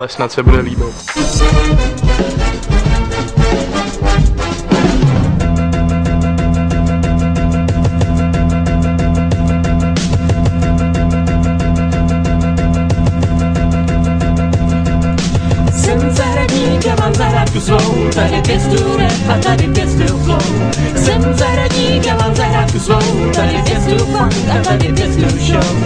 Ale snad se bude líbit. Jsem zahradník a mám zahrádku svou, tady pěstuju rap a tady pěstuju flow. Jsem zahradník a mám zahrádku svou, tady pěstuju funk a tady pěstuju show.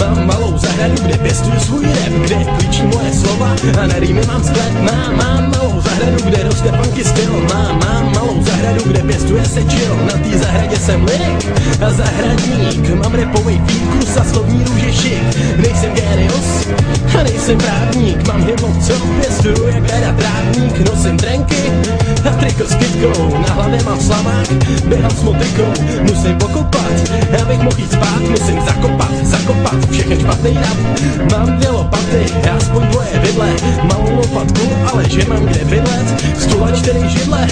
Mám malou zahradu, kde pěstuju svůj rap, kde klíčí moje slova a na rýmy mám sklep. Mám malou zahradu, kde roste funky styl. Mám malou zahradu, kde pěstuje se chill. Na té zahradě jsem lyrik a zahradník. Mám rapovej fíkus a slovní růže šik. Nejsem genius a nejsem právník. Mám hip-hop, co pěstuju jak heda trávník. Nosím trenky a triko s kytkou. Na hlavě mám slamák, běhám s motikou. Musím pokopat, abych mohl jít spát. Musím zakopat všechny špatný rap. Mám 2 lopaty, aspoň 2 vidle. Malou lopatku, ale že mám kde bydlet. Stůl a 4 židle,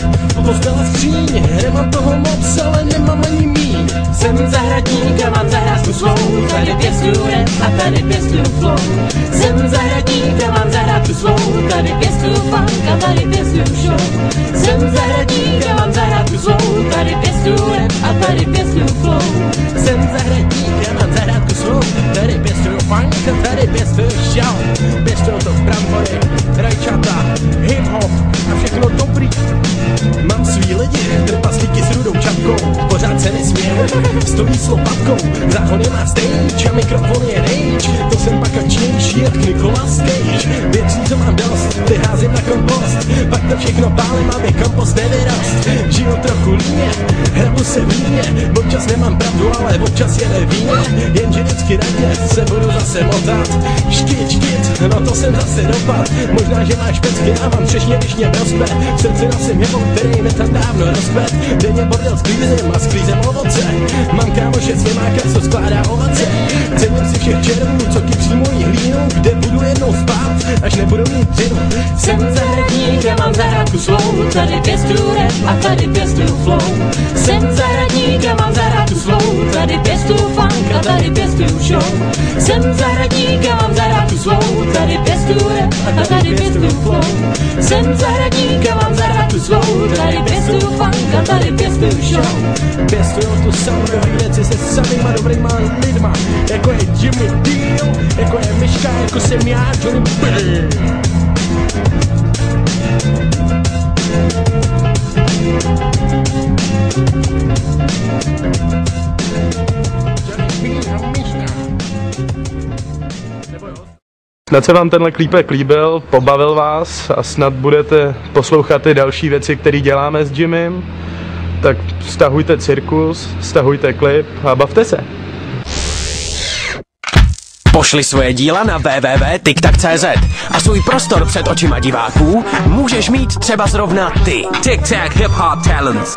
postela skříň. Nemám toho moc, ale nemám ani míň. Jsem zahradník a mám zahrádku svou, tady pěstuju rap a tady pěstuju flow. Jsem zahradník a mám zahrádku svou, tady pěstuju funk a tady pěstuju show. Jsem zahradník a mám zahrádku svou, tady pěstuju rap a tady pěstuju flow. Jsem zahradník a mám zahrádku svou, tady pěstuju funk a tady pěstuju show. Pěstuju to brambory, rajčata, hip-hop a všechno dobrý. Mám svý lidi, trpaslíky s rudou čapkou, pořád se nesmějí, stojí s lopatkou. Záhony má stage a mikrofon je rage, to jsem pak akčnější jak Nicolas Cage. Věcí, co mám dost, ty házím na kompost, pak to všechno pálím, aby kompost nevyrost. Žiju trochu líně, hrabu se víně, občas nemám pravdu, ale občas je ve víně. Jenže vždycky radě se budu zase motat. Škyt, no to jsem zase dopad. Možná, že máš pecky, já mám třešně, když mě rozpe. V srdci nosím hip-hop, který mi tam dávno rozpet. Denně bordel sklízím a sklízem ovoce. Mám kámoše s němáka, co skládá ovoce. Cením si všech červů, co kypří mojí hlínu, kde budu jednou spát, až nebudu mít dřinu. Jsem zahradník a mám zahrádku svou, tady pěstuju rap a tady pěstuju flow. Jsem zahradník a mám zahrádku svou, tady pěstuju funk a tady pěstuju show. Jsem zahradník a mám zahrádku svou, tady pěstuju rap a tady pěstuju flow. Jsem zahradník a mám zahrádku svou, tady pěstuju funk a tady pěstuju show. Pěstuju tu samou věci se samýma dobrýma lidma, jako je Jimmy Deal, jako je Myška, jako jsem já, Johnny B. Snad se vám tenhle klípek líbil, pobavil vás a snad budete poslouchat i další věci, které děláme s Jimmym. Tak stahujte cirkus, stahujte klip a bavte se. Pošli svoje díla na www.tiktak.cz a svůj prostor před očima diváků můžeš mít třeba zrovna ty. TikTak Hip Hop Talents.